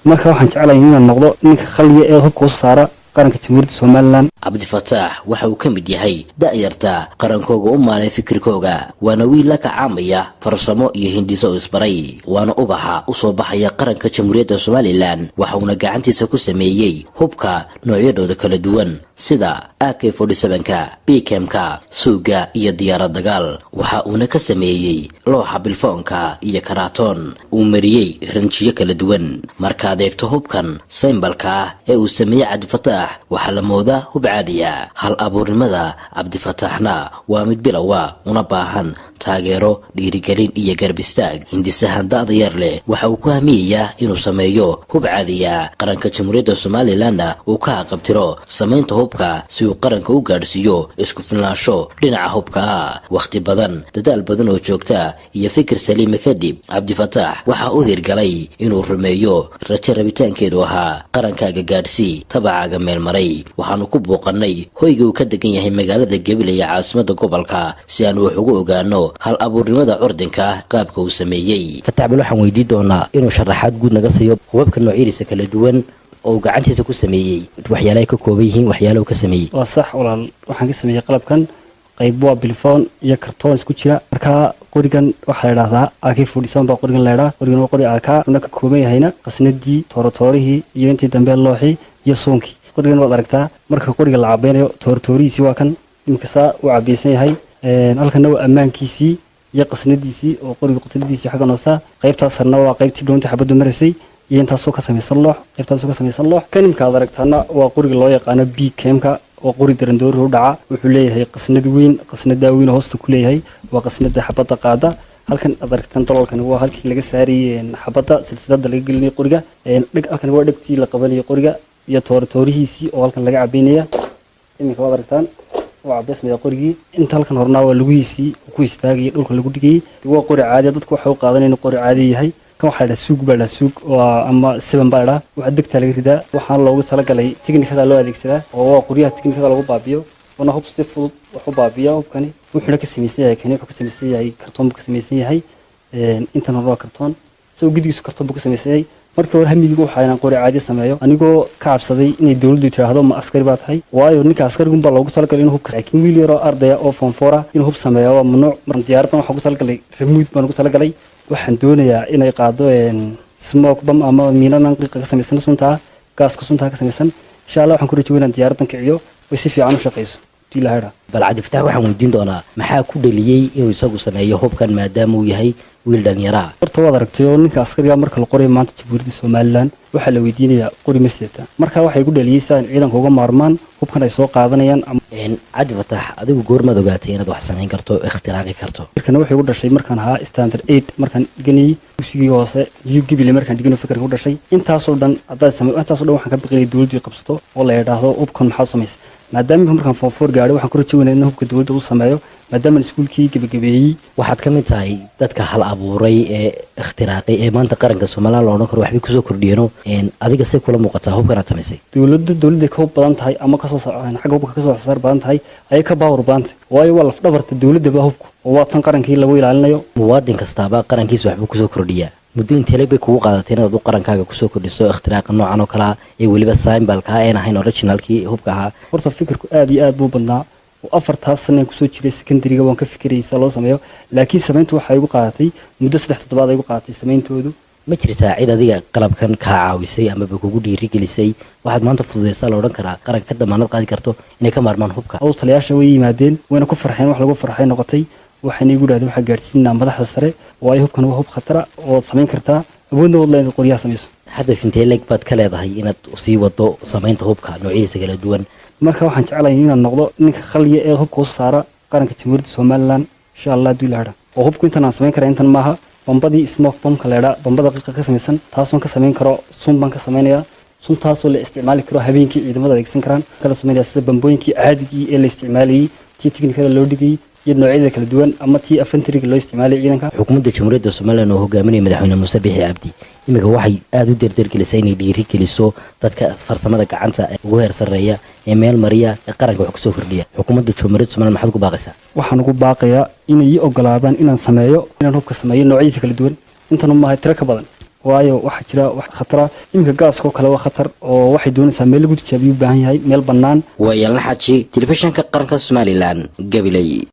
marka waxaan jeclahay inaan noqdo ninka khaliya ee hubka u saara qaranka jamhuuriyadda Soomaaliland. Cabdifataax waxa uu ka mid yahay da'yarta qarankooga u maalay fikirkooga, waana wiil la kacaamaya farsamo iyo hindiso isbaray, waana ubaxa u soo baxaya qaranka jamhuuriyadda Soomaaliland. waxa uu gacantiisa ku sameeyay hubka noocyadooda kala duwan sida AK47ka, BKMka, suuga iyo diyaarad dagaal. waxa uuna ka sameeyay looxa bilfoonka iyo karaaton uu mariyay ranjiyo kala duwan. markaad eegto hubkan symbolka ee uu sameeyay Cabdifataax waxa la moodaa hub caadiya. hal abuurnimada Cabdifataaxna waa mid bilowa una baahan taageero, dhiirigelin iyo garab istaag. hindisahan da'da yar leh waxa uu ku hamiyaa inuu sameeyo hub caadiya qaranka jamhuuriyadda Soomaaliland uu ka qabtiro sameynta hubka si uu qaranka u gaarsiiyo isku filnaansho dhinaca hubka. waqti badan, dadaal badan oo joogta iyo fikir saliim kadib, Cabdifataax waxa uu hirgalay inuu rumeeyo rajo rabitaankeedu ahaa qarankaaga gaadhsii tabacaaga meel maray. waxaanu ku booqanay hoyga uu ka degan yahay magaalada Gabiley ee caasimadda gobolka si aan wax ugu ogaano hal abuurnimada ordinka qaabka uu sameeyay. Fataax bal waxaan weydiin doonaa inuu sharaxaad guud naga siiyo hubabka noocyadiisa kala duwan oo gacantiisa ku sameeyay, waxyaalaha ka kooban yihiin waxyaalaha uu ka sameeyay. waa sax walaal, waxaan ka sameeyay qalabkan qayb waa bilfoon iyo kartoon isku jira. marka qorigan waxa la yiraahdaa AK47 baa qorigan la yiraahdaa. qorigan waa qori AK una ka kooban yahayna qasnadii, toortoorihii iyo intii dambe looxii iyo soonkii. qorigan waad aragtaa marka qoriga la cabaynayo toortoorihiisi waa kan imika saa uu cabaysan yahay. halkana waa ammaankiisii iyo qasnadiisii oo qoriga qasnadiisii xaga noosa. qaybtaasna waa qaybtii doonta xabadu marisay iyo intaasoo ka samaysan loox. qaybtaasoo ka samaysan loox kan imika aad aragtaana waa qoriga loo yaqaano BKMka oo qori darandoori u dhaca. wuxuu leeyahay qasnad weyn, qasnada weyn hoosta ku leeyahay waa qasnada xabada qaada. halkan aad aragtaan daloolkan waa halkii laga saariyay xabada silsilada laga gelinay qoriga. halkan waa dhagtii la qabanay qoriga iyo toortoorihiisii oo halkan laga cabeynaya. imika waad aragtaan waa cabeysmaya qorigii. inta halkan hornaa waa lugihiisii ku istaagay dhulka lagu dhigay. waa qori caadi, dadku waxay u qaadanayaan qori caadi yahay. kan waxa la suug baa la suug ama 7 baa la waxa degta laga ridaa. waxaan loogu talagalay tiknikada loo adeegsadaa oo waa qoriyaha tiknikada lagu baabiyo. wana hub si fudud wax u baabiya. hubkani wuxuu ka samaysan yahay kan wuxuu ka samaysan yahay kartoon ka samaysan yahay. intan waa kartoon soo gidigiisu kartoon ka samaysan yahay. markii hore hamigu waxa inaan qori caadi sameeyo anigoo ka cabsaday inay dawladdu tiraahdo ma askari baa tahay, waayo ninka askarigu baa loogu talagalay inuu hubka. laakiin wiil yar oo arday oo form 4 inuu hub sameeyo waa mamnuuc. diyaaradan waxa ku talagalay remote baan ku talagalay. waxaan doonayaa inay qaado smoke bomb ama miinaan qiiqa ka samaysan sunta gaaska sunta ka samaysan. insha Allah waxaan ku rajaynayaa diyaaradan kiciyo way si fiican u shaqeyso. bal Cabdifataax waxaan weydiin doonaa maxaa ku dhaliyay inuu isagu sameeyo hubkan maadaama uu yahay wiil dhalinyaro ah. horta waad aragtay oo ninka askariga marka la qoray maanta Jamhuuriyadda Soomaaliland waxa la weydiinayaa qori masjidta. marka waxay ku dhaliyaysaa in ciidanka uga maarmaan hubkan ay soo qaadanayaan. Cabdifataax adigu goormaad ogaatay inaad wax sameyn karto, ikhtiraaqi karto? markana waxay u dhashay markaan ahaa standard 8 markaan dhiganay dugsigii hoose iyo Gabiley markaan dhiganay fikirka u dhashay. intaas oo dhan waxaan ka baqinay dawladdu qabsato oo la yiraahdo hubkan maxaa sameeyay. maadaama markaan form 4 gaadhay waxaan ku rajaynayaa in hubka dawladda uu sameeyo maadaama iskuulkii gabagabeeyay. waxaad ka mid tahay dadka hal abuuray ee ikhtiraaqay ee maanta qaranka Soomaaliland loo oran karo waxbay ku soo kordhiyeen. adiga say kula muuqataa hubkan aad samaysay? dawladda ka badan tahay ama ka soo xagga hubka ka soo saar badan tahay ay ka baawar badan tahay. waayo waa laf dhabarta dawladda baa hubku oo waadsan qarankii lagu ilaalinayo. muwaadin kastaaba qarankiisa waxbuu ku soo kordhiyaa. muddo intee bay kugu qaadatay inaad u qarankaaga ku soo kordhiso ikhtiraaq noocan oo kala ee waliba symbolka aan ahayn originalkii hubka ahaa? horta fikirku aad iyo aad buu badnaa. 4 sano ku soo jiray secondary-ga waan ka fikiraysaa loo sameeyo. laakiin sameyntu waxay igu qaadatay muddo 3 toddobaad ay igu qaadatay sameyntoodu. ma jirtaa cid adiga qalabkan ka caawisay ama ba kugu dhiirigelisay waxaad maanta fududeysaa la oran karaa qaranka damaanad qaadi karto inay ka maarmaan hubka? oo taliyaasha way yimaadeen wayna ku farxeen. wax lagu farxay noqotay. waxaan igu dhaadeen waxa gaarsiinaa madaxda sare waayo hubkan waa hub khatar oo sameyn kartaa awoodna wad leedahay qoriyaha samayso. hadaf intee leeg baad ka leedahay inaad sii wado sameynta hubka noocyadiisa kala duwan? marka waxaan jeclahay inaan noqdo ninka khaliya ee hubka u saara qaranka Jamhuuriyadda Soomaaliland insha Allah duulaha. oo hubku intaan aan sameyn karaa intan maaha. bombadii smoke bomb ka leeyahay bombada qiiqa ka samaysan taasoo ka sameyn karo sun baan ka sameynaya. suntaasoo la isticmaali karo habeenkii ciidamada adeegsan karaan. kala sameynaya sida bambooyinkii caadigii ee la isticmaalayay tii tiknikada loo dhigay iyo noocyada kala duwan ama tii infantry-ga loo isticmaalay ciidanka. xukuumadda Jamhuuriyadda Soomaaliland oo hogaaminaya madaxweyne Muuse Biixi Cabdi imika waxay aad u dardargelisay inay dhiirigeliso dadka farsamada gacanta ugu heer sareeya ee meel mariya ee qaranka wax ku soo kordhiya. xukuumadda Jamhuuriyadda Soomaaliland maxaad ku baaqaysaa? waxaan ugu baaqayaa inay ogolaadaan inaan sameeyo hubka sameeyo noocyadiisa kala duwan. intan ma aha tiro ka badan waayo waxa jira wax khatar imika gaaska kale waa khatar oo waxay doonaysaa meel lagu tijaabiyo u baahan yahay meel bannaan. waa Yalna Xaaji, telefishinka qaranka Somaliland, Gabiley.